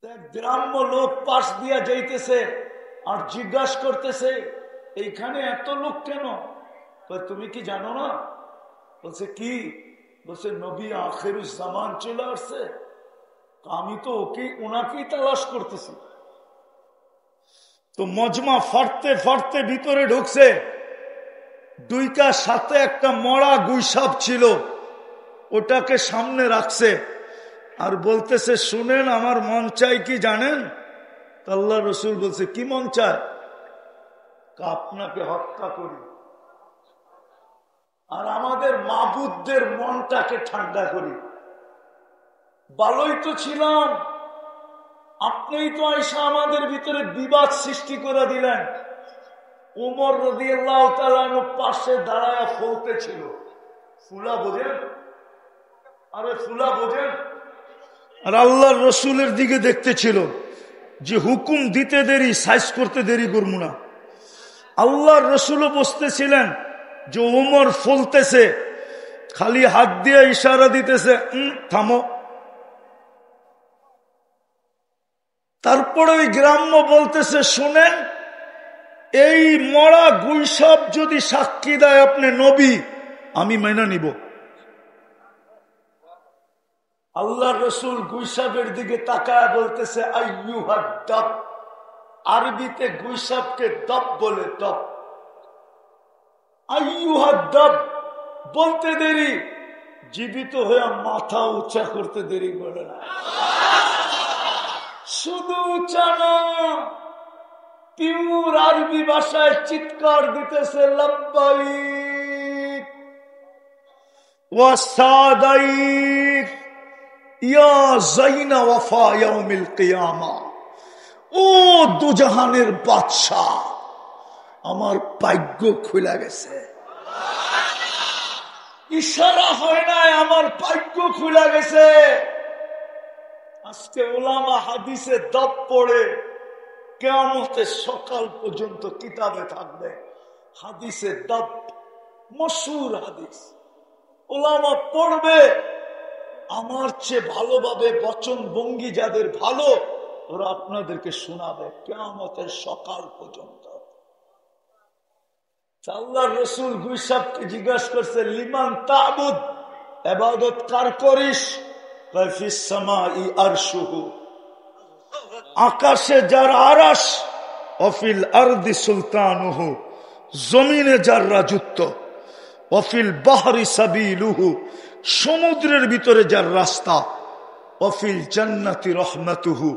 এক গ্রাম্য লোক পাশ দিয়া যাইতেছে আর জিজ্ঞাসা করতেছে, এইখানে এত লোক কেন? তুমি কি জানো না? বলছে কি? বলছে নবী আখিরুজ জামান চলে আসছে। আমি তো ওনাকেই তালাশ করতেছি। তো মজমা ফাটতে ফাটতে ভিতরে ঢুকছে। দুইটা সাথে একটা মরা গুইসাপ ছিল, ওটাকে সামনে রাখছে আর বলতেছে, শুনেন আমার মন চাই কি জানেন? আল্লাহ রসুল বলছে, কি মন চায়? আপনাকে হত্যা করি আর আমাদের মাবুদদের মনটাকে ঠান্ডা করি। ভালোই তো ছিলাম, আপনিই তো আয়সা আমাদের ভিতরে বিবাদ সৃষ্টি করে দিলেন। উমর রাদিয়াল্লাহু তাআলা পাশে দাঁড়ায় ফুলতে ছিল। ফুলা বোঝেন? আরে ফুলা বোঝেন? আর আল্লাহর রসুলের দিকে দেখতে ছিল যে হুকুম দিতে দেরি, সাইজ করতে দেরি করবো না। আল্লাহর রসুলও বসতেছিলেন যে উমর ফুলতেছে, খালি হাত দিয়ে ইশারা দিতেছে, থামো। তারপরে ওই গ্রাম্য বলতেছে, শুনেন, এই মরা গুইসাপ যদি সাক্ষী দেয় আপনি নবী, আমি মেনে নিব। আল্লাহ রসুল গুইসাপের দিকে তাকায় বলতেছে, আইয়ুহাদ দাব। আরবিতে গুইসাপকে দব বলে, দব। আইয়ুহাদ দাব বলতে দেরি, জীবিত হয়ে মাথা উঁচা করতে দেরি করে না। শুধু উঁচা না, পিউর আরবি ভাষায় চিৎকার দিতেছে, লাব্বাইক ওয়া সাদাইক ইয়া যাইনা ওয়াফা ইয়াউমিল কিয়ামা। ও দুজাহানের বাদশা, আমার ভাগ্য খুলে গেছে। ইশারা হয় নাই, আমার ভাগ্য খুলে গেছে। আজকে উলামা হাদিসে দব পড়ে কিয়ামতের সকাল পর্যন্ত কিতাবে থাকবে হাদিসে দব, মশহুর হাদিস। উলামা পড়বে, আমার চেয়ে ভালোভাবে বচন ভঙ্গি যাদের ভালো, ওরা আপনাদেরকে শোনাবে কিয়ামতের সকাল পর্যন্ত। আল্লাহর রাসূল গুইসাপকে জিজ্ঞাসা করছে, লিমান তা'বুদ, ইবাদত কার করিস? ফিস সামাই আরশুহু, আকাশে যার আরশ, ওয়াফিল আরদি সুলতানুহু, জমিনে যার রাজত্ব, ওয়াফিল বাহরি সাবিলুহু, সমুদ্রের ভিতরে যার রাস্তা, ওয়াফিল জান্নাতি রহমাতুহু,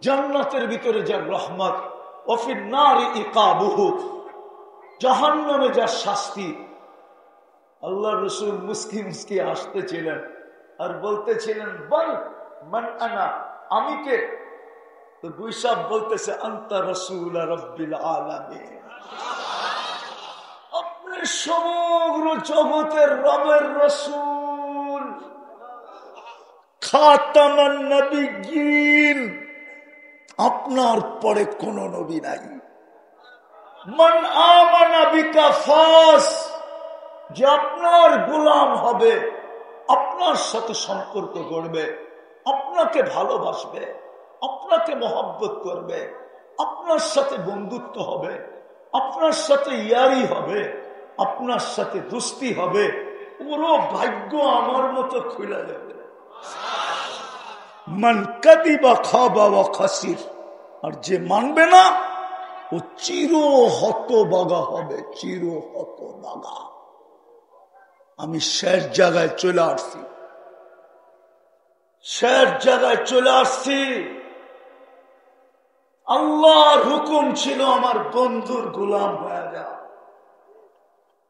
জান্নাতের ভিতরে যার রহমত, ওয়াফিল নারি ইকাবুহু, জাহান্নামে যার শাস্তি। আল্লাহ রসুল মুস্কি মুস্কি হাসতেছিলেন আর বলতেছিলেন, বল মান আনা, আমি কে? তো গুইসাপ বলতেছে, আনতা রাসূল রাব্বিল আলামিন, আপনি সমগ্র জগতের রবের রাসূল, খাতামান নবিয়্যিন, আপনার পরে কোন নবী নাই। মান আমানা বিকা ফাস, যে আপনার গোলাম হবে, আপনার সাথে সম্পর্ক গড়বে, আপনাকে ভালোবাসবে, আপনাকে মহব্বত করবে, আপনার সাথে বন্ধুত্ব হবে, আপনার সাথে ইয়ারি হবে, আপনার সাথে দোস্তি হবে, পুরো ভাগ্য আমার মতো খুলে যাবে। মান কাদিবা খাবা ওয়া খাসির, আর যে মানবে না ও চির হতভাগা হবে, চির হতভাগা। আমি শেষ জায়গায় চলে আসছি, শেষ জায়গায় চলে আসছি। আল্লাহর হুকুম ছিল আমার বন্ধুর গোলাম হয়ে যা,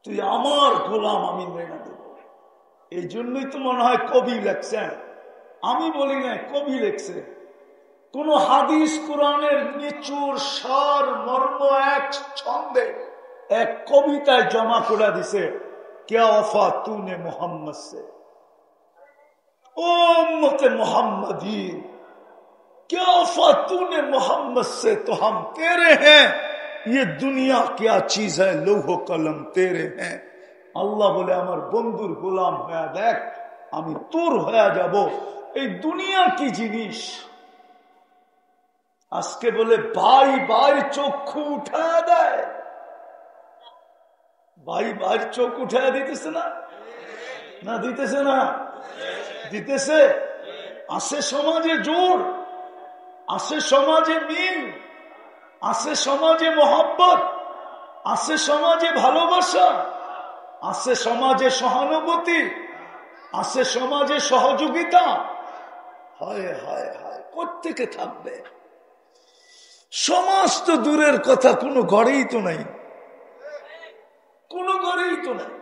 তুই আমার গোলাম, আমি মেনে দেব। এই জন্যই তো মনে হয় কবি লেখছেন, আমি বলি না, কবি লেখছে। কোন হাদিস কোরআনের নিচুর সার মর্ম এক ছন্দে এক কবিতায় জমা করে দিছে, क्या वफा तूने मोहम्मद से, ओ उम्मत मोहम्मदी, क्या वफा तूने मोहम्मद से, तो हम तेरे हैं, ये दुनिया क्या चीज है, लौह कलम तेरे हैं। আল্লাহ বলে, আমার বন্ধুর গোলাম হয়ে দেখ, আমি তোর হয়ে যাব। এই দুনিয়া কি জিনিস? আজকে বলে ভাই ভাই চক্ষু উঠায় দেয়, ভাই ভাই চোখ উঠায় দিতেছে না, না দিতেছে না, দিতেছে। আছে সমাজে জোর, আছে সমাজে মিল, আছে সমাজে মহব্বত, আছে সমাজে ভালোবাসা, আছে সমাজে সহানুভূতি, আছে সমাজে সহযোগিতা। হায় হায় হায়, কোত্থেকে থাকবে? সমাজ তো দূরের কথা, কোনো ঘরেই তো নাই, কোনো ঘরেই তো নাই,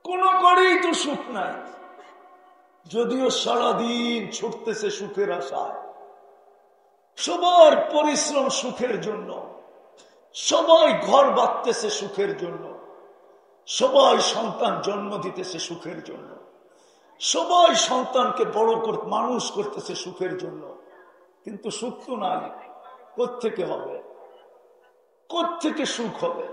কোনো ঘরেই তো সুখ নাই। যদিও সারাদিন ছুটতেছে সুখের আশায়, সবার পরিশ্রম সুখের জন্য, সবাই ঘর বাঁধতেছে সুখের জন্য, সবাই সন্তান জন্ম দিতেছে সুখের জন্য, সবাই সন্তানকে বড় মানুষ করতেছে সুখের জন্য, কিন্তু সুখ তো নাই। কোত্থেকে হবে? কোত্থেকে সুখ হবে?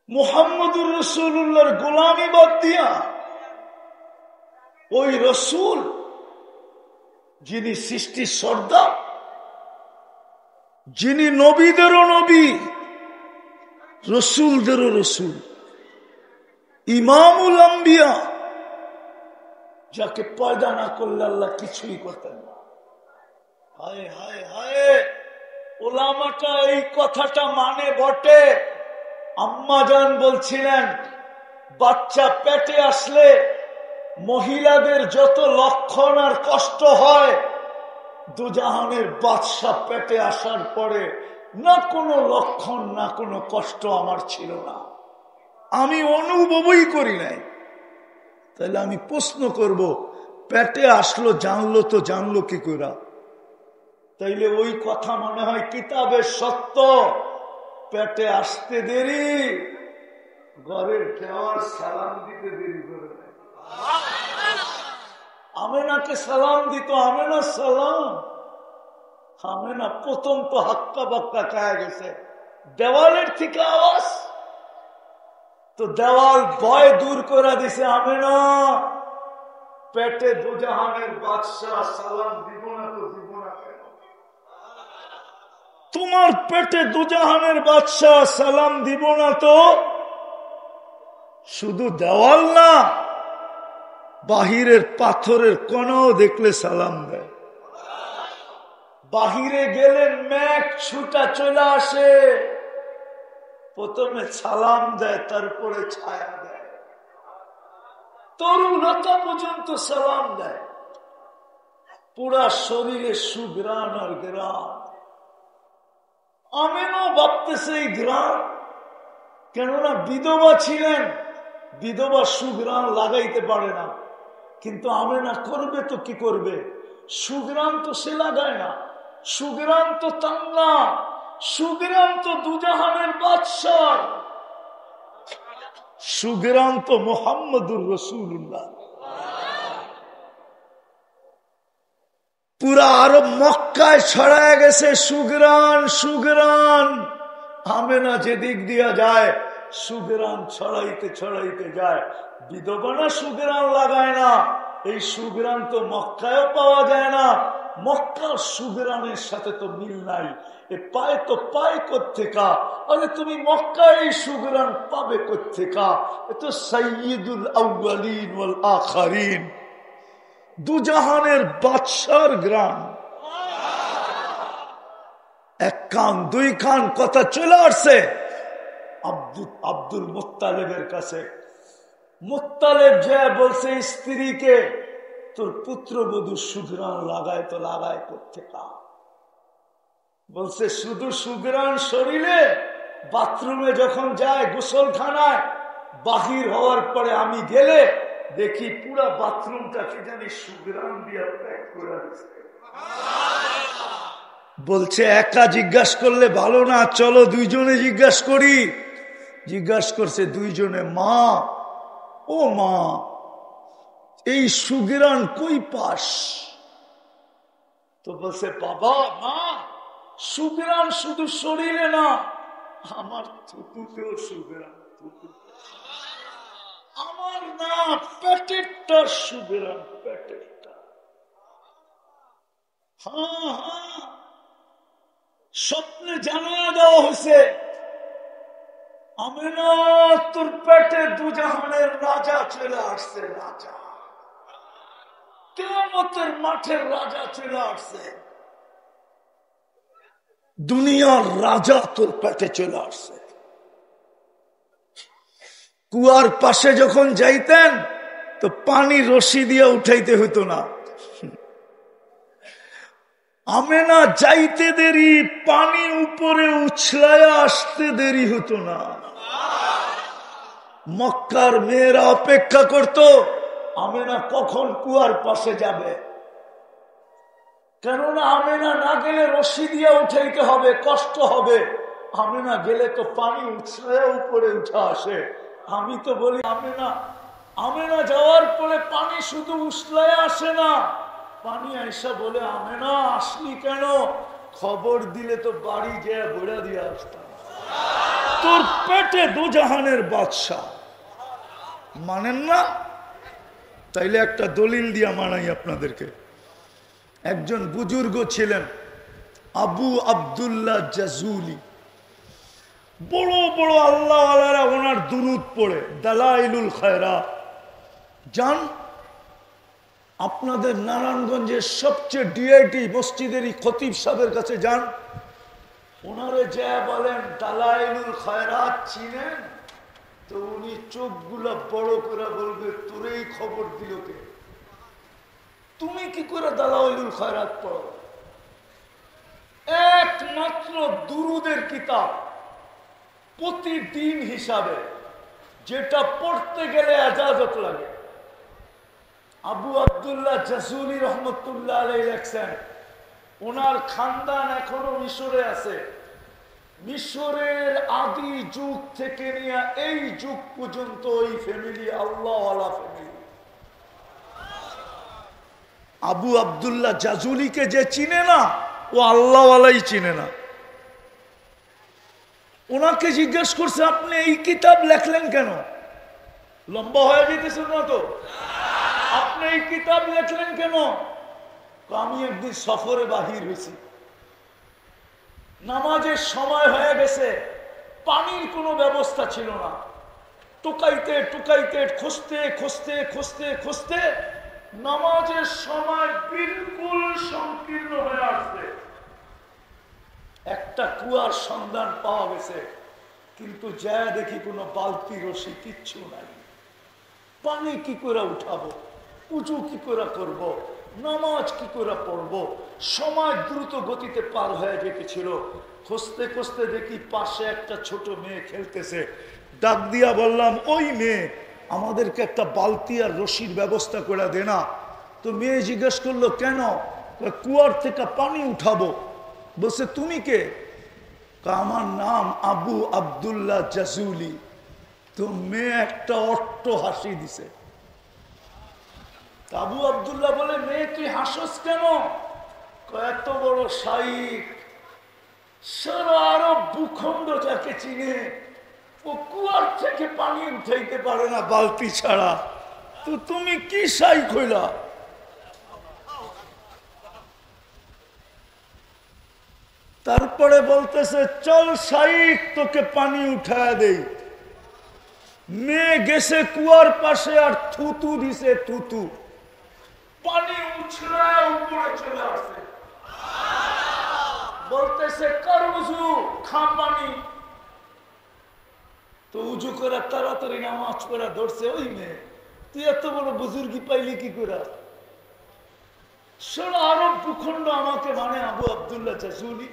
মুহাম্মদুর রাসূলুল্লাহর গোলামি বাদ দিয়া ওই রসুল যিনি সৃষ্টির সর্দার, যিনি নবীদেরও নবী, রসুলদেরও রসুল, ইমামুল আম্বিয়া, যাকে পয়দা না করলে আল্লাহ কিছুই করতেন না। হায় হায় হায়, ওলামাটা এই কথাটা মানে বটে। আম্মাজান বলছিলেন, বাচ্চা পেটে আসলে মহিলাদের যত লক্ষণ আর কষ্ট হয়, দুজাহানের বাদশা পেটে আসার পরে না কোনো লক্ষণ না কোনো কষ্ট আমার ছিল না, আমি অনুভবই করি নাই। তাহলে আমি প্রশ্ন করব, পেটে আসলো জানলো তো জানলো কি করে? তাইলে ওই কথা মনে হয় কিতাবের সত্য। পেটে আসতে দেরি, ঘরের খাওয়ার সালাম দিতে দেরি করে। আমেনাকে সালাম দিত, আমেনা সালাম, আমেনা প্রথম তো হাক্কা বাক্কা খায়া গেছে, দেওয়ালের থেকে আওয়াজ, তো দেওয়াল ভয় দূর করে দিছে। আমেনা, পেটে দুজাহানের বাদশা সালাম দিব না তো দিব না কেন? তোমার পেটে দুজাহানের বাদশা সালাম দিব না তো শুধু দেওয়াল না, বাহিরের পাথরের কণাও দেখলে সালাম দেয়। বাহিরে গেলেন মেঘ ছুটা চলে আসে, প্রথমে সালাম দেয়, তারপরে ছায়া দেয়, তরুণতা পর্যন্ত সালাম দেয়। পুরা শরীরে সুগ্রাণ আর গ্রাণ। আমিনও ভাবতেছে এই গ্রাণ, কেননা বিধবা ছিলেন, বিধবা সুগ্রাণ লাগাইতে পারে না, কিন্তু আমেনা করবে তো কি করবে? সুগ্রাণ তো সে লাগায় না, সুগ্রাণ তো তার না, সুগ্রাণ তো দুজাহানের বাদশা, সুগ্রাণ তো মুহাম্মদুর রাসূলুল্লাহ। পুরা আরব মক্কায় ছড়ায় গেছে সুগ্রাণ সুগ্রাণ। আমেনা যেদিক দিয়া যায় সুগ্রাণ ছড়াইতে ছড়াইতে যায়। বিধবানা সুগ্রাণ লাগায় না, এই সুগ্রাণ তো মক্কায়ও পাওয়া যায় না, মক্কার সুগ্রাণের সাথে তো মিল নাই। এ পায় তো পায় কোত্থেকা? আরে তুমি মক্কায় এই সুগ্রাণ পাবে কোত্থেকা? এ তো সাইয়্যিদুল আউয়ালিন ওয়াল আখিরিন, দুজাহানের বাদশার গ্রাম। এক কান দুই কান কথা চলে আসছে আব্দুল মুত্তালিবের কাছে। মুত্তালিব যে বলছে স্ত্রীকে, তোর পুত্রবধূ সুগ্রাণ লাগায় তো লাগায় কোত্থেকা? বলছে শুধু সুগ্রাণ শরীরে, বাথরুমে যখন যায় গোসলখানায়, বাহির হওয়ার পরে আমি গেলে দেখি পুরা বাথরুমটা কি জানি সুগ্রাণ দিয়ে প্যাক করে আছে। বলছে একা জিজ্ঞাসা করলে ভালো না, চলো দুইজনে জিজ্ঞাসা করি। জিজ্ঞাসা করছে দুইজনে, মা ও মা, এই সুগ্রাণ কই পাস? তো বলছে বাবা মা, সুগ্রাণ শুধু শরীরে না, আমার থুতুতেও সুগ্রাণ, আমার না পেটেরটা সুগ্রাণ, পেটেরটা। হ্যাঁ হ্যাঁ, স্বপ্নে জানিয়ে দেওয়া হয়েছে, আমেনা তোর পেটে দুজাহানের রাজা চলে আসছে। রাজা, কিয়ামতের মাঠের রাজা চলে আসছে। দুনিয়ার রাজা তোর পেটে চলে আসছে। কুয়ার পাশে যখন যাইতেন তো পানি রশি দিয়ে উঠাইতে হতো না। আমেনা যাইতে দেরি, পানি উপরে উছলায়া আসতে দেরি হতো না। মক্কার মেয়েরা অপেক্ষা করত আমেনা কখন কুয়ার পাশে যাবে, কেননা আমেনা না গেলে রশি দিয়ে উঠাইতে হবে, কষ্ট হবে। আমেনা গেলে তো পানি উছলায়া উপরে উঠা আসে। আমি তো বলি আমেনা যাওয়ার পরে পানি শুধু উছলায়া আসে না, পানি আইসা বলে আমেনা আসলি কেন? খবর দিলে তো বাড়ি যেয়ে বইড়া দিয়ে আসতাম। তোর পেটে দুজাহানের বাদশা। মানেন না? তাইলে একটা দলিল দিয়া মানাই আপনাদেরকে। একজন বুজুর্গ ছিলেন আবু আব্দুল্লাহ জাজুলি। বড় বড় আল্লাহ আল্লাহরা ওনার দুরুদ পড়ে, দালাইলুল খায়রাত। জান, আপনাদের নারায়ণগঞ্জের সবচেয়ে ডিআইটি মসজিদেরই খতিব সাহেবের কাছে যান, ওনারে যা বলেন দালাইলুল খায়রাত চিনেন, তো উনি চোখগুলা বড় করে বলবে তোরেই খবর দিল কে? তুমি কি করে দালাইলুল খায়রাত পড়ো? একমাত্র দুরুদের কিতাব প্রতিদিন হিসাবে, যেটা পড়তে গেলে এজাজত লাগে। আবু আব্দুল্লাহ জাজুলি রহমতুল্লাহ আলাইহি লেখছেন, ওনার খানদান এখনো মিশরে আছে। মিশরের আদি যুগ থেকে নিয়ে এই যুগ পর্যন্ত ওই ফ্যামিলি আল্লাহওয়ালা ফ্যামিলি। আবু আব্দুল্লাহ জাজুলিকে যে চিনে না, ও আল্লাহওয়ালাই চিনে না। ওনাকে জিজ্ঞেস করছে আপনি এই কিতাব লেখলেন কেন? লম্বা হয়ে যেতেছে না তো? আপনি এই কিতাব লেখলেন কেন? আমি একদিন সফরে বাহির হয়েছি, নামাজের সময় হয়ে গেছে, পানির কোনো ব্যবস্থা ছিল না। টুকাইতে টুকাইতে খুঁজতে খুঁজতে খুঁজতে খুঁজতে নামাজের সময় বিলকুল সংকীর্ণ হয়ে আসছে। একটা কুয়ার সন্ধান পাওয়া গেছে, কিন্তু যা দেখি কোনো বালতি রশি কিচ্ছু নাই। পানি কি করে উঠাবো, উঁচু কি করে করব, নামাজ কি করে পড়ব? সময় দ্রুত গতিতে পার হয়ে যেতেছিল। খুঁজতে খুঁজতে দেখি পাশে একটা ছোট মেয়ে খেলতেছে। ডাক দিয়া বললাম, ওই মেয়ে, আমাদেরকে একটা বালতি আর রশির ব্যবস্থা করে দে না। তো মেয়ে জিজ্ঞেস করলো কেন? কুয়ার থেকে পানি উঠাবো। বলছে তুমি কে? আমার নাম আবু আব্দুল্লাহ জাজুলি। তো মেয়ে একটা অট্ট হাসি দিছে। আবু আব্দুল্লাহ বলে, মেয়ে তুই হাসস কেন? এত বড় শাইখ, সারা আরব ভূখণ্ড যাকে চিনে, ও কুয়ার থেকে পানি উঠাইতে পারে না বালতি ছাড়া, তো তুমি কি শাইখ হইলা? তারপরে বলতেছে চল শাইখ তোকে পানি উঠায় দেই। মেয়ে গেছে কুয়ার পাশে আর থুতু দিছে, থুতু পানি উছলে উপরে চলে আসছে। বলতেছে কর উজু, খা পানি। তো উজু করে তাড়াতাড়ি নামাজ পড়া ধরছে। ওই মেয়ে, তুই এত বড় বুজুর্গি পাইলি কি করে? সারা আরব ভূখণ্ড আমাকে মানে আবু আব্দুল্লাহ জাজুলি,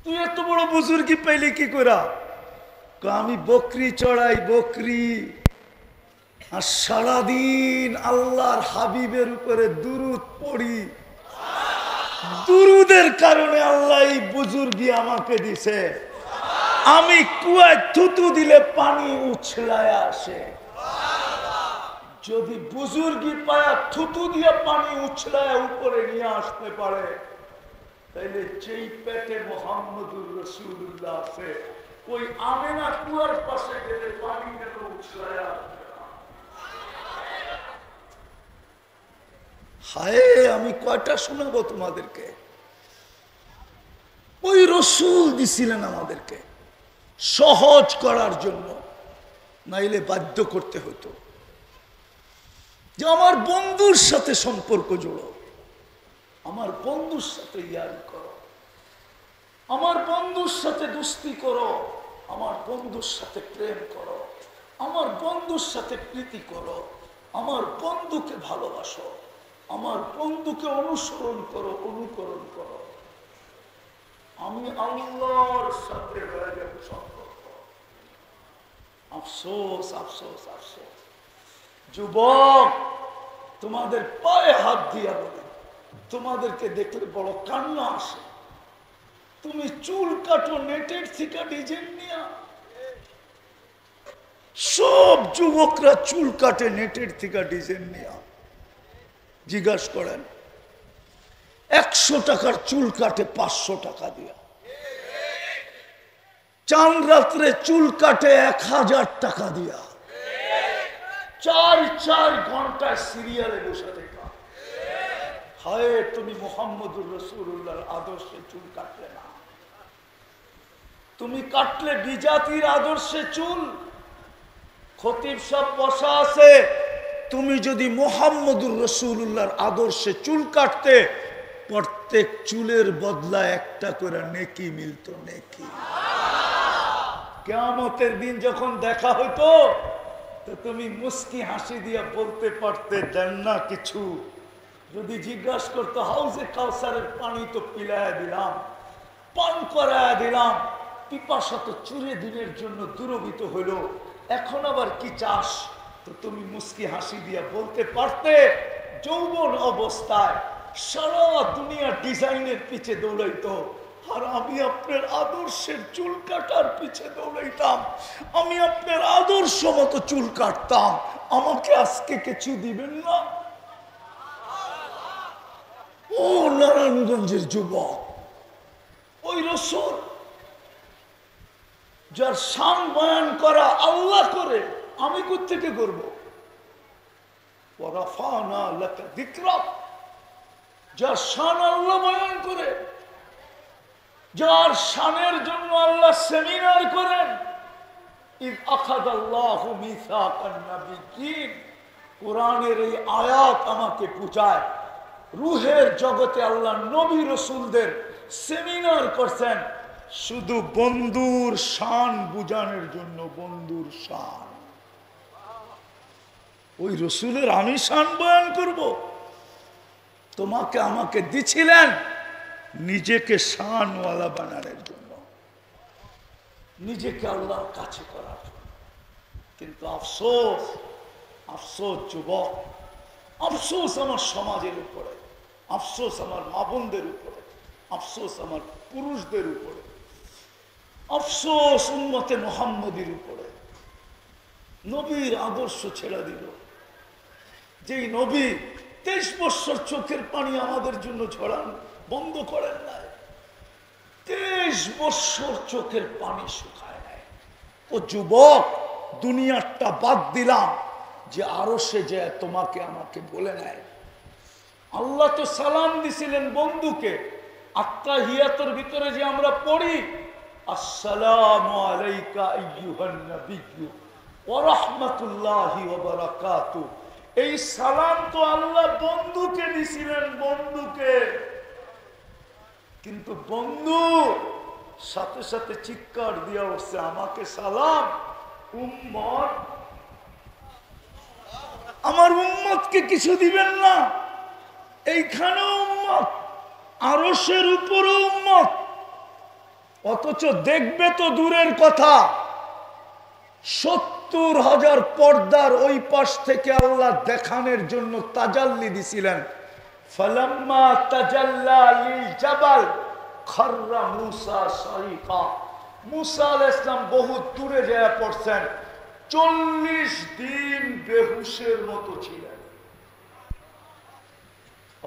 তুই এত বড় বুজুর্গি পাইলি কি করে? আমি বকরি চড়াই, বকরি, আর সারাদিন আল্লাহর হাবিবের উপরে দুরুদ পড়ি। দুরুদের কারণে আল্লাহ এই বুজুর্গি আমাকে দিছে। আমি কুয়ায় থুতু দিলে পানি উছলায় আসে। যদি বুজুর্গি পায়া থুতু দিয়ে পানি উছলায় উপরে নিয়ে আসতে পারে, তাইলে যেই পেটে মুহাম্মদুর রাসূলুল্লাহ আছে, ওই আমেনা কুয়ার পাশে গেলে পানি কেন উছলায় আসবে? হায়, আমি কয়টা শোনাবো তোমাদেরকে? ওই রসুল দিছিলেন আমাদেরকে সহজ করার জন্য, নাইলে বাধ্য করতে হতো যে আমার বন্ধুর সাথে সম্পর্ক জোড়ো, আমার বন্ধুর সাথে ইয়ারি করো, আমার বন্ধুর সাথে দুস্তি করো, আমার বন্ধুর সাথে প্রেম করো, আমার বন্ধুর সাথে প্রীতি করো, আমার বন্ধুকে ভালোবাসো, আমার বন্ধুকে অনুসরণ করো, অনুকরণ করো। আমি আল্লাহর সাথে হয়ে যাব সম্পর্ক। আফসোস, আফসোস, আফসোস। যুবক, তোমাদের পায়ে হাত দিয়া বলে, তোমাদেরকে দেখলে বড় কান্না আসে। তুমি চুল কাটো নেটের থেকে ডিজাইন নিয়া। সব যুবকরা চুল কাটে নেটের থেকে ডিজাইন নিয়া। জিজ্ঞাসা করেন, 100 টাকার চুল কাটে 500 টাকা দিয়া। চাঁদ রাত্রে চুল কাটে 1000 টাকা দিয়া। 4 ঘন্টায় সিরিয়ালে বসে দেখা। হায়, তুমি মুহাম্মদুর রাসূলুল্লাহর আদর্শে চুল কাটলে না, তুমি কাটলে বিজাতির আদর্শে চুল। খতিব সব বসা আছে, তুমি যদি মুহাম্মদুর রাসূলুল্লাহর আদর্শে চুল কাটতে, প্রত্যেক চুলের বদলা একটা করে নেকি মিলতো, নেকি। কিয়ামতের দিন যখন দেখা হইতো, তো তুমি মুস্কি হাসি দিয়া বলতে পারতে, দেন না কিছু। যদি জিজ্ঞাসা করতো, হাউজে কাউসারের পানি তো পিলায় দিলাম, পান করায় দিলাম, পিপাসা তো চুরে দিনের জন্য দুরবিত হইল, এখন আবার কি চাস? তো তুমি মুস্কি হাসি দিয়া বলতে পারতে, যৌবন অবস্থায় সারা দুনিয়া ডিজাইনের পিছে দৌড়াইতো, আর আমি আপনার আদর্শের চুল কাটার পিছে দৌড়াইতাম, আমি আপনার আদর্শ মতো চুল কাটতাম, আমাকে আজকে কিছু দিবেন না? ও নারায়ণগঞ্জের যুবক, ওই রাসূল যার শান বয়ান করা আল্লাহ করে, আমি কোত্থেকে করব? ওয়ারাফানা লাকা যিকরাক, যার শান আল্লাহ বয়ান করে, যার শানের জন্য আল্লাহ সেমিনার করেন। ইয আখাযাল্লাহু মিসাকান নাবিয়্যিন, কোরআনের এই আয়াত আমাকে বুঝায়, রুহের জগতে আল্লাহ নবী রাসূলদের সেমিনার করছেন শুধু বন্ধুর শান বুঝানোর জন্য। বন্ধুর শান, ওই রাসূলের আমি শান বয়ান করব? তোমাকে আমাকে দিছিলেন নিজেকে শানওয়ালা বানানোর জন্য, নিজেকে আল্লাহর কাছে করার জন্য। কিন্তু আফসোস, আফসোস যুবক, আফসোস আমার সমাজের উপরে, আফসোস আমার মা বোনদের উপরে, আফসোস আমার পুরুষদের উপরে, আফসোস উম্মতে মুহাম্মদীর উপরে। নবীর আদর্শ ছেড়ে দিল, যেই নবী 23 বছর চোখের পানি আমাদের জন্য ঝরান বন্ধ করেন নাই, 23 বছর চোখের পানি শুকায় নাই। ও যুবক, দুনিয়াটা বাদ দিলাম, যে আরো সে যে তোমাকে আমাকে বলে নেয়। আল্লাহ তো সালাম দিছিলেন বন্ধুকে, আত্তাহিয়াতের ভিতরে যে আমরা পড়ি, আসসালামু আলাইকা আইয়ুহান নাবিয়্যু ওয়া রাহমাতুল্লাহি ওয়া বারাকাতুহু। এই সালাম তো আল্লাহ বন্ধুকে দিছিলেন, বন্ধুকে। কিন্তু বন্ধু সাথে সাথে চিৎকার দিয়া উঠছে, আমাকে সালাম। উম্মত, আমার উম্মতকে কিছু দিবেন না? এইখানেও উম্মত, আরশের উপরও উম্মত, অথচ দেখবে তো দূরের কথা, 70,000 পর্দার ওই পাশ থেকে আল্লাহ দেখানোর জন্য তাজাল্লি দিছিলেন। ফালাম্মা তাজাল্লা লিল জাবাল খাররা মূসা সাইকা, মূসা আলাইহিস সালাম বহু দূরে যায় পড়ছেন, 40 দিন বেহুশের মতো ছিলেন।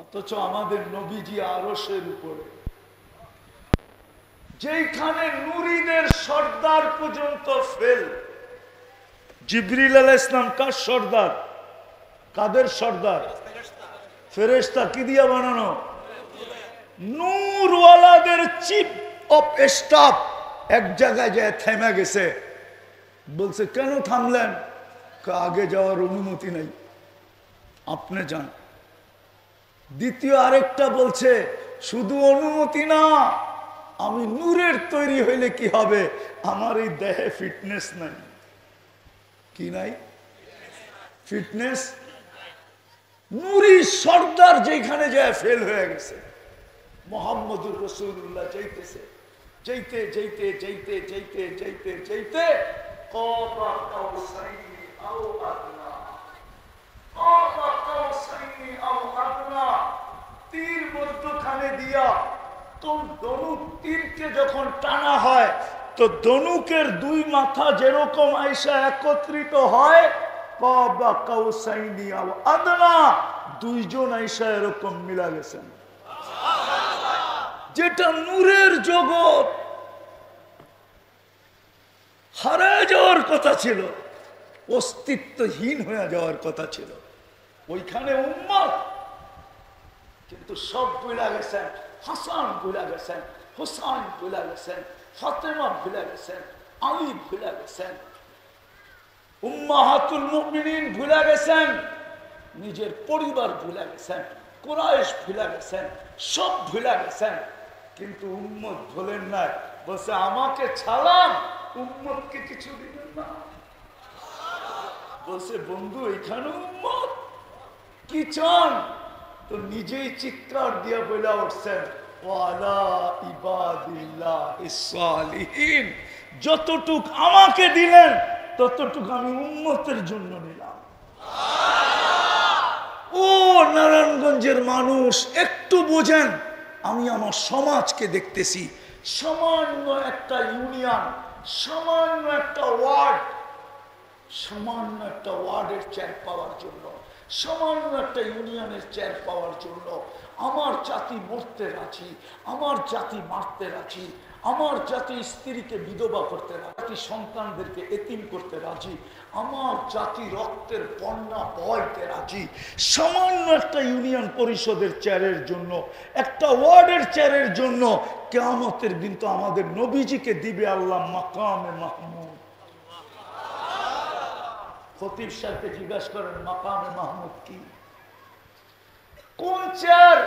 অথচ আমাদের নবীজি আরশের উপরে, যেখানে নূরীদের সর্দার পর্যন্ত ফেল। জিবরিল আলাইহিস সালাম কার সর্দার? কাদের সর্দার? ফেরেশতা কি দিয়া বানানো? নূরওয়ালাদের চিফ অফ স্টাফ এক জায়গায় যায় থেমে গেছে, বলছে কেন থামলেন? আগে যাওয়ার অনুমতি নেই, আপনি যান। দ্বিতীয় আরেকটা বলছে শুধু অনুমতি না, আমি নূরের তৈরি হইলে কি হবে, আমার এই দেহে ফিটনেস নাই। কি নাই? ফিটনেস। নূরি সর্দার যেখানে যায় ফেল হয়ে গেছে। মুহাম্মদুর রাসূলুল্লাহ যাইতেছে, যাইতে যাইতে যাইতে যাইতে যাইতে যাইতে কাবা কাউসাইনি আও আদনা, কাবা কাউসাইনি আও আদনা, তীর মধ্যখানে দিয়া, তো ধনুক তীরকে যখন টানা হয় তো ধনুকের দুই মাথা যেরকম আইসা একত্রিত হয়, কাবা কাউসাইনি আও আদনা, দুইজন আইসা এরকম মিলা গেছেন। যেটা নূরের জগৎ, হারায় যাওয়ার কথা ছিল, অস্তিত্বহীন হয়ে যাওয়ার কথা ছিল, ওইখানে উম্মত কিন্তু সব ভুলে গেছেন। হাসান ভুলে গেছেন, হুসাইন ভুলে গেছেন, ফাতেমা ভুলে গেছেন, আলী ভুলে গেছেন, উম্মাহাতুল মুমিনিন ভুলে গেছেন, নিজের পরিবার ভুলে গেছেন, কুরাইশ ভুলে গেছেন, সব ভুলে গেছেন, কিন্তু উম্মত ভুলেন না। বলছে আমাকে ছাড়ান, উম্মতকে কিছু দিবেন না। বলছে বন্ধু এখানে উম্মত কি চান? তো নিজেই চিৎকার দিয়া বলে উঠছেন, ওয়ালা ইবাদিল্লাহিস সালিহিন, যতটুক আমাকে দিলেন ততটুক আমি উম্মতের জন্য নিলাম। ও নারায়ণগঞ্জের মানুষ একটু বোঝেন, আমি আমার সমাজকে দেখতেছি, সামান্য একটা ইউনিয়ন, সামান্য একটা ওয়ার্ড, সামান্য একটা ওয়ার্ডের চেয়ার পাওয়ার জন্য, সামান্য একটা ইউনিয়নের চেয়ার পাওয়ার জন্য আমার জাতি মরতে রাজি, আমার জাতি মারতে রাজি, আমার জাতি স্ত্রীকে বিধবা করতে রাজি, সন্তানদেরকে এতিম করতে রাজি, আমার জাতি রক্তের বন্যা বইতে রাজি। সামান্য একটা ইউনিয়ন পরিষদের চেয়ারের জন্য, একটা ওয়ার্ডের চেয়ারের জন্য কিয়ামতের দিন তো আমাদের নবীজিকে দিবে আল্লাহ মাকামে মাহমুদ। খতিব সাহেবকে জিজ্ঞাসা করেন মাকামে মাহমুদ কি, কোন চেয়ার?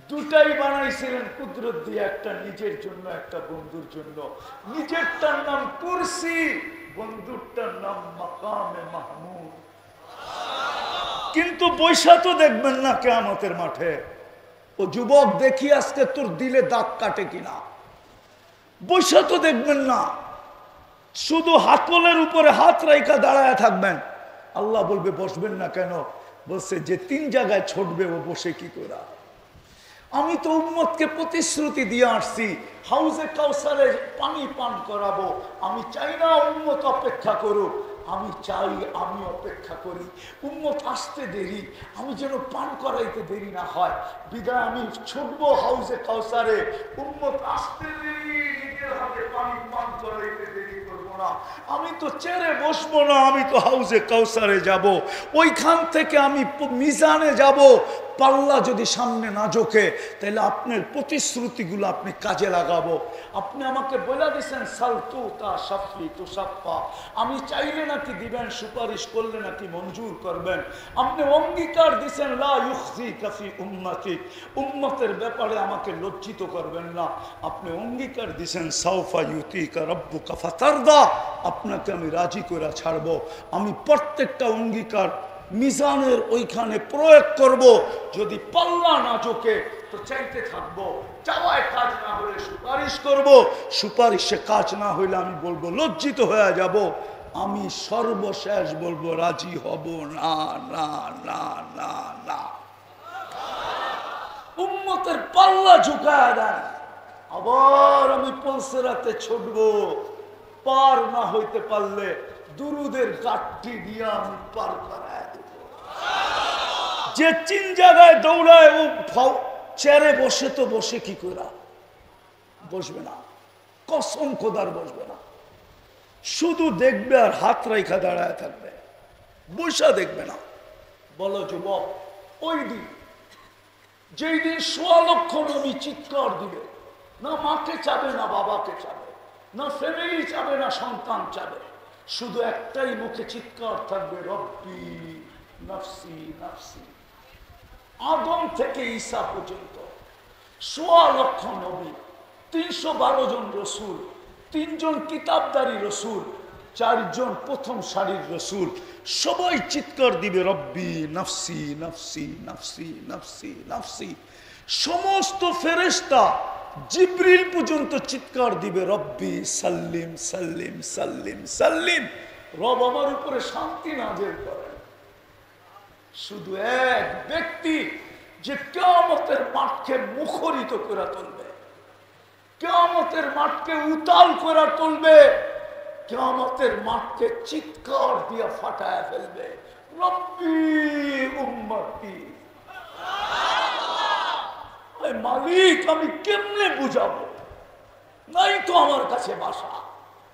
দুটাই বানাইছিলেন কুদরত দিয়ে, একটা নিজের জন্য, একটা বন্ধুর জন্য। নিজেরটার নাম কুরসি, বন্ধুরটার নাম মাকামে মাহমুদ। কিন্তু বৈশা তো দেখবেন না কিয়ামতের মাঠে। ও যুবক দেখি আজকে তোর দিলে দাগ কাটে কিনা, বৈশা তো দেখবেন না, শুধু হাতলের উপরে হাত রাইখা দাঁড়ায় থাকবেন। আল্লাহ বলবে বসবেন না কেন? বলছে যে তিন জায়গায় ছুটবে ও বসে কি করা। আমি তো উম্মতকে প্রতিশ্রুতি দিয়ে আসছি হাউজে কাউসারে পানি পান করাবো। আমি চাই না উম্মত অপেক্ষা করুক, আমি চাই আমি অপেক্ষা করি। উম্মত আসতে দেরি, আমি যেন পান করাইতে দেরি না হয়, বিদায় আমি ছুটবো হাউজে কাউসারে। উম্মত আসতে দেরি, নিজের হাতে পানি পান করাইতে দেরি করবো না। আমি তো চেয়ারে বসবো না, আমি তো হাউজে কাউসারে যাব। ওইখান থেকে আমি মিজানে যাব। পাল্লা যদি সামনে না ঝোঁকে তাহলে আপনার প্রতিশ্রুতিগুলো আপনি কাজে লাগাবো। আপনি আমাকে বলে দিচ্ছেন সালতু তা সাফি তু সাফা, আমি চাইলে নাকি দিবেন, সুপারিশ করলে নাকি মঞ্জুর করবেন। আপনি অঙ্গীকার দিচ্ছেন লা ইউখজিকা ফি উম্মতিক, উম্মতের ব্যাপারে আমাকে লজ্জিত করবেন না। আপনি অঙ্গীকার দিচ্ছেন সাউফা ইউতিকা রাব্বুকা ফাতারদা, আপনাকে আমি রাজি করে ছাড়বো। আমি প্রত্যেকটা অঙ্গীকার মিজানের ওইখানে প্রয়োগ করব। যদি পাল্লা না চোখে তো চাইতে থাকবো, চাওয়ায় কাজ না হলে সুপারিশ করব, সুপারিশে কাজ না হইলে আমি বলবো লজ্জিত হয়ে যাব। আমি সর্বশেষ বলবো রাজি হব না না না না না। উম্মতের পাল্লা ঝুঁকায় দেন, আবার আমি পলসেরাতে ছুটবো। পার না হইতে পারলে দুরুদের গাঠটি দিয়ে আমি পার করায় দেব। যে তিন জায়গায় দৌড়ায় ও চেয়ারে বসে তো বসে কি করে? বসবে না, কসম খোদার বসবে না। শুধু দেখবে আর হাত রাইখা দাঁড়ায় থাকবে, বৈশা দেখবে না। বলো যুবক ওই দিন, যেই দিন 1.25 লক্ষ নবী চিৎকার দিবে, না মাকে চাবে না বাবাকে চাবে, না ফ্যামিলি চাবে না সন্তান চাবে, শুধু একটাই মুখে চিৎকার থাকবে, রব্বি নফসি নফসি। আদম থেকে ঈসা পর্যন্ত 1.25 লক্ষ নবী, 312 জন রসুল, 3 জন কিতাবদারি রসুল, 4 জন প্রথম সারির রসুল, সবাই চিৎকার দিবে রব্বি নফসি নফসি নফসি নফসি নফসি। সমস্ত ফেরেশতা জিবরিল পর্যন্ত চিৎকার দিবে রব্বি সাল্লিম সাল্লিম সাল্লিম সাল্লিম, রব আমার উপরে শান্তি নাযিল করেন। শুধু এক ব্যক্তি যে কিয়ামতের মাঠকে মুখরিত করে তুলবে, কিয়ামতের মাঠকে উতাল করে তুলবে, কিয়ামতের মাঠকে চিৎকার দিয়ে ফাটায় ফেলবে, রব্বি উম্মতি। মালিক আমি কেমনে বুঝাবো? নাই তো আমার কাছে ভাষা,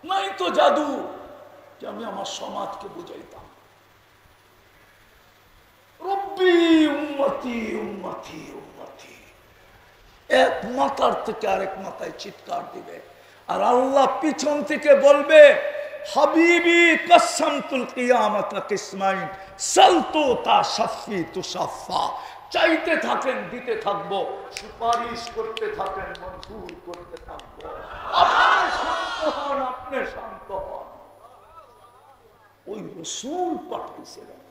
নাই তো জাদু যে আমি আমার সমাজকে বুঝাইতাম। রব্বি উম্মতি উম্মতি উম্মতি, এক মাথার থেকে আরেক মাথায় চিৎকার দিবে, আর আল্লাহ পিছন থেকে বলবে হাবিবি কাসামতুল কিয়ামাতা কিসমাইন সালতু তাশফি তুশাফা। চাইতে থাকেন দিতে থাকবো, সুপারিশ করতে থাকেন মঞ্জুর করতে থাকবো। আপনি শান্ত হন, আপনি শান্ত হন। ওই রাসূল পাঠিয়েছিলেন,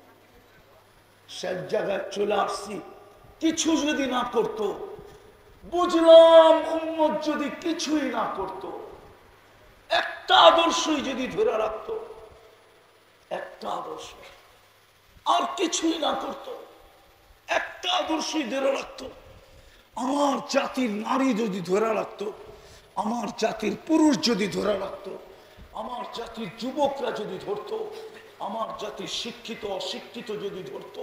সব জায়গায় চলে আসছি, কিছু যদি না করতো, বুঝলাম উম্মত যদি কিছুই না করতো, একটা আদর্শই যদি ধরে রাখতো, একটা আদর্শ, আর কিছুই না করতো, একটা আদর্শই ধরে রাখতো, আমার জাতির নারী যদি ধরে রাখতো, আমার জাতির পুরুষ যদি ধরে রাখতো, আমার জাতির যুবকরা যদি ধরতো, আমার জাতির শিক্ষিত অশিক্ষিত যদি ধরতো,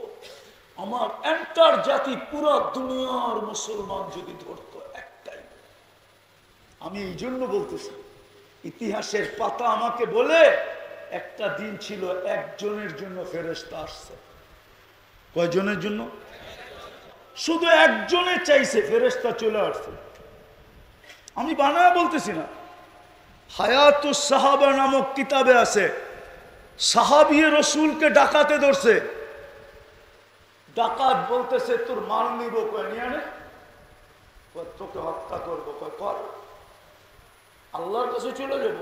আমার এন্টার জাতি পুরো দুনিয়ার মুসলমান যদি ধরতো, একটাই। আমি এই জন্য বলতেছি, ইতিহাসের পাতা আমাকে বলে একটা দিন ছিল একজনের জন্য ফেরেশতা আসছে। কয়জনের জন্য? শুধু একজনে চাইছে, ফেরেশতা চলে আসছে। আমি বানায় বলতেছি না, হায়াতুস সাহাবা নামক কিতাবে আছে, সাহাবী রাসূলকে ডাকাতে ধরছে। ডাকাত বলতেছে তোর মাল নিব, কয় নিয়ে আনে, তোকে হত্যা করবো, কয় কর, আল্লাহর কাছে চলে যাব,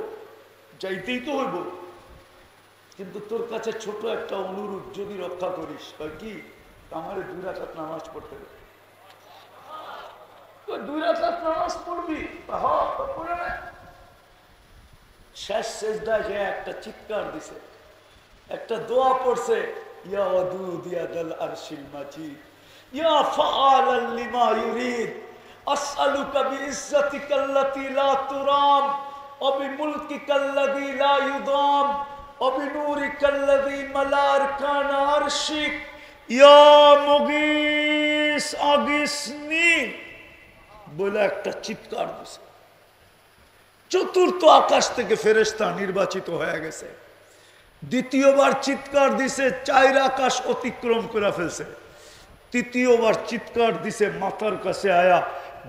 যাইতেই তো হইব, কিন্তু তোর কাছে ছোট একটা অনুরোধ, যদি রক্ষা করিস। কয় কি? আমার 2 রাকাত নামাজ পড়তে হবে। 2 রাকাত নামাজ পড়বি? হ্যাঁ, পড়ে না। শেষ সেজদায় যে একটা চিৎকার দিছে, একটা দোয়া পড়ছে, ইয়া ওয়াদুদ ইয়া দাল আরশিল মাজিদ ইয়া ফাআলান লিমা ইউরিদ আসআলুকা বিইজ্জাতিকাল্লাতী লা তুরাম ওয়া বিমুলকিকাল্লাযী লা ইউদাম ওয়া বিনূরিকাল্লাযী মালা আরকানা আরশিক ইয়া মুগীস আগিসনি বলে একটা চিৎকার দিছে। চতুর্থ আকাশ থেকে ফেরেশতা নির্বাচিত হয়ে গেছে। দ্বিতীয়বার চিৎকার দিছে, 4 আকাশ অতিক্রম করে ফেলছে। তৃতীয়বার চিৎকার দিছে, মাথার কাছে আয়া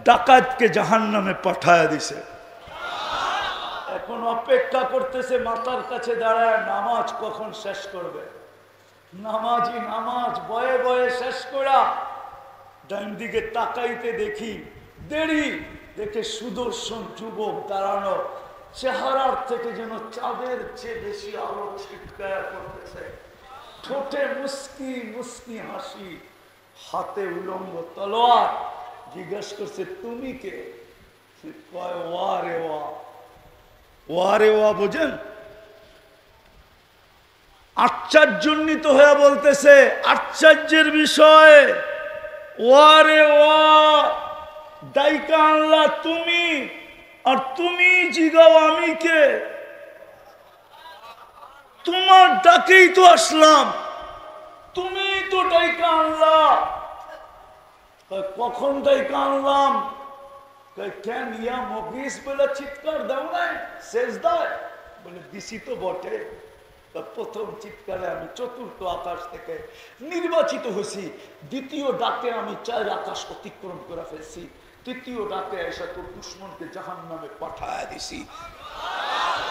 ডাকাতকে জাহান্নামে পাঠায়া দিছে। এখন অপেক্ষা করতেছে মাথার কাছে দাঁড়ায়, নামাজ কখন শেষ করবে। নামাজি নামাজ বয়ে বয়ে শেষ করা, ডান দিকে তাকাইতে দেখি দেরি, দেখে সুদর্শন যুবক দাঁড়ানো, চেহারার থেকে যেন চাঁদের চেয়ে বেশি আলো ছিটকায়া করতেছে, ঠোঁটে মুস্কি মুস্কি হাসি, হাতে উলঙ্গ তলোয়ার। জিজ্ঞেস করছে তুমি কে? কয় ওয়া রে ওয়া। ওয়া রে ওয়া বোঝেন? আশ্চর্যান্বিত হয়ে বলতেছে, আশ্চর্যের বিষয়, ওয়া রে ওয়া, দাইকা আনলা তুমি, আর তুমি জিগাও আমি কে? তোমার ডাকেই তো আসলাম, তুমি তো ডাইকা আনলা। কখন ডাইকা আনলাম? কেন ইয়া মুগীস বলে চিৎকার দাও নাই সেজদায়? বলে দিছি তো বটে, প্রথম চিৎকারে আমি চতুর্থ আকাশ থেকে নির্বাচিত হয়েছি, দ্বিতীয় ডাকে আমি 4 আকাশ অতিক্রম করে ফেলছি, তৃতীয় ডাকে এসে তো দুশ্মনকে জাহান্নামে পাঠায় দিছি।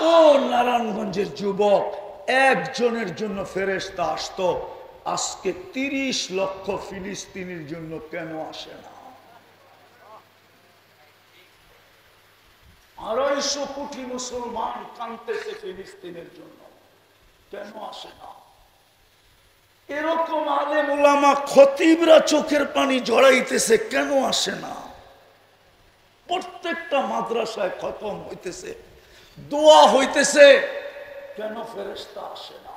ও নারায়ণগঞ্জের যুবক, একজনের জন্য ফেরেশতা আসতো, আজকে 30 লক্ষ ফিলিস্তিনির জন্য কেন আসে না? 250 কোটি মুসলমান কাঁদতেছে ফিলিস্তিনের জন্য, কেন আসে না? এরকম আলেম ওলামা খতিবরা চোখের পানি জড়াইতেছে, কেন আসে না? প্রত্যেকটা মাদ্রাসায় খতম হইতেছে, দোয়া হইতেছে, কেন ফেরেশতা আসে না?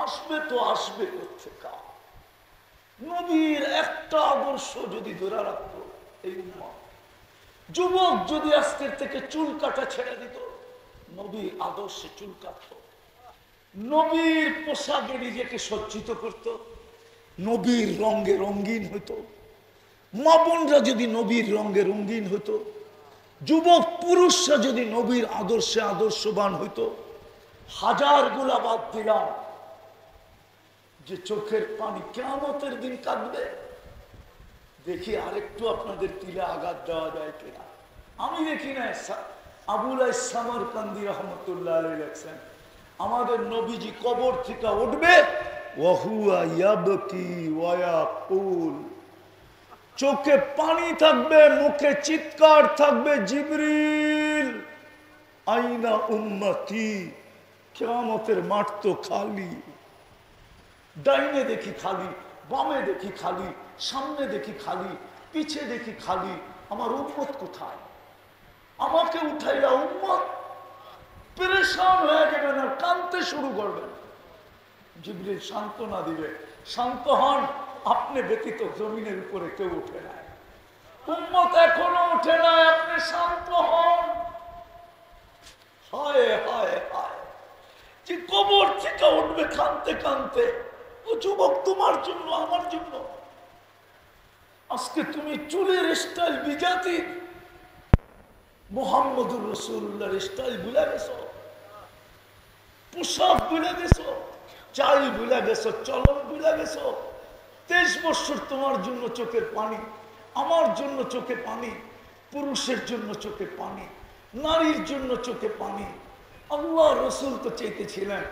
আসবে তো আসবে কোত্থেকে? নবীর একটা আদর্শ যদি ধরে রাখতো এই উম্মাহ, যুবক যদি আজকের থেকে চুল কাটা ছেড়ে দিত, নবীর আদর্শে চুল কাটতো, নবীর পোশাকে নিজেকে সজ্জিত করত, নবীর রঙে রঙিন হইতো, মা বোনরা যদি নবীর রঙে রঙিন হইতো, যুবক পুরুষরা যদি নবীর আদর্শে আদর্শবান হইতো, হাজারগুলা বাদ দিলাম যে চোখের পানি কিয়ামতের দিন কাঁদবে। দেখি আরেকটু আপনাদের তিলে আঘাত দেওয়া যায় কিনা। আমি দেখি না, আবুল সামরকান্দি রহমতুল্লাহ আলাইহি লেখছেন, আমাদের নবীজি কবর থেকে উঠবে, ওয়াহুয়া ইয়াবকি ওয়া ইয়াকুল, চোখে পানি থাকবে, মুখে চিৎকার থাকবে, জিবরিল আইনা উম্মতি। কিয়ামতের মাঠ তো খালি, ডাইনে দেখি খালি, বামে দেখি খালি, সামনে দেখি খালি, পিছে দেখি খালি, আমার উম্মত কোথায়? আমাকে উঠাইয়া উম্মত পেরেশান হয়ে যাবেন আর কাঁদতে শুরু করবেন। জিবরিল সান্ত্বনা দিবে, শান্ত হন, আপনি ব্যতীত জমিনের উপরে কেউ উঠে নাই, উম্মত এখনো উঠে নাই, আপনি শান্ত হন। হায় হায় হায়, যে কবর থেকে উঠবে কাঁদতে কাঁদতে, ও যুবক তোমার জন্য, আমার জন্য। আজকে তুমি চুলের স্টাইল বিজাতি, মুহাম্মদুর রাসূলুল্লাহর স্টাইল ভুলে গেছো, পোশাক ভুলে গেছো, চাল ভুলে গেছো, চলন ভুলে গেছো। 23 বছর তোমার জন্য চোখের পানি, আমার জন্য চোখে পানি, পুরুষের জন্য চোখে পানি, নারীর জন্য চোখে পানি। আল্লাহ রসুল তো চেয়েছিলেন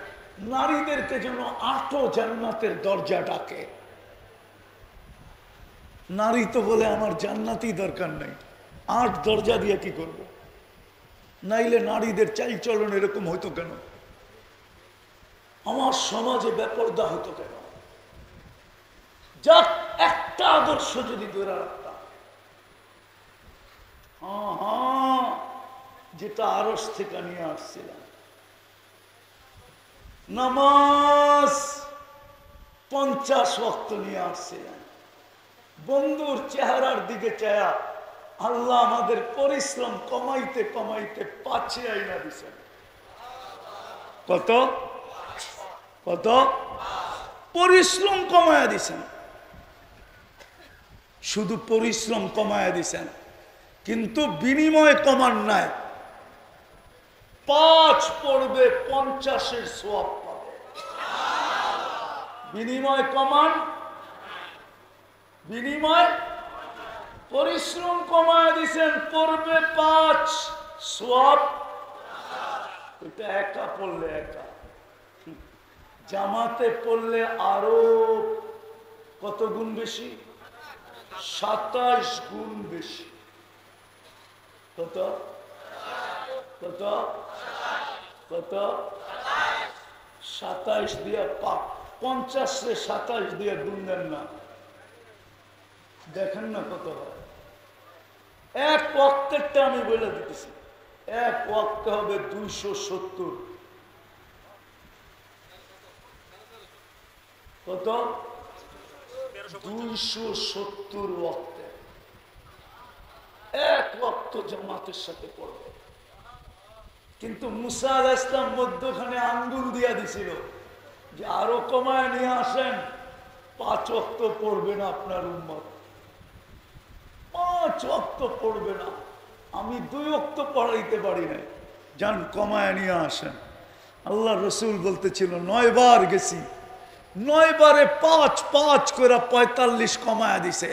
নারীদেরকে যেন 8 জান্নাতের দরজা ডাকে। নারী তো বলে আমার জান্নাতই দরকার নাই, 8 দরজা দিয়ে কি করব? নাইলে নারীদের চাল চলন এরকম হইতো কেন? আমার সমাজে বেপরদা হতো কেন? যাক, একটা আদর্শ যদি ধরে রাখতাম, যেটা আরশ থেকে নিয়ে আসছিলাম, নামাজ 50 ওয়াক্ত নিয়ে আসছিলাম, বন্ধুর চেহারার দিকে চায়া আল্লাহ আমাদের পরিশ্রম কমাইতে কমাইতে 5 আইনা দিছেন। কত কত পরিশ্রম কমায়া দিছেন, শুধু পরিশ্রম কমায়া দিছেন, কিন্তু বিনিময় কমান নাই। 5 পড়বে 50-এর সওয়াব পাবে। বিনিময় কমান, বিনিময় পরিশ্রম কমায় দিছেন, পড়বে 5, সওয়াব। এটা একা পড়লে একা, জামাতে পড়লে আরো কত গুণ বেশি? 27 গুণ বেশি। কত কত কত? 27 দিয়ে 50-রে 27 দিয়ে গুণ দেন না, দেখেন না কত হয়। এক ওয়াক্তেরটা আমি বলে দিতেছি, এক ওয়াক্তে হবে 270। কত? 270 ওয়াক্তে এক ওয়াক্ত জামাতের সাথে পড়বে। কিন্তু মুসা আলাইহিস সালাম মধ্যখানে আঙ্গুল দিয়া দিছিল যে আরো কমায় নিয়ে আসেন, 5 ওয়াক্ত পড়বে না আপনার উম্মত, 5 ওয়াক্ত পড়বে না। আমি 2 ওয়াক্ত পড়াইতে পারি না, যান কমায় নিয়ে আসেন। আল্লাহ রসুল বলতেছিল 9 বার গেছি, 9 বারে 5 5 করে 45 কমায়া দিছে।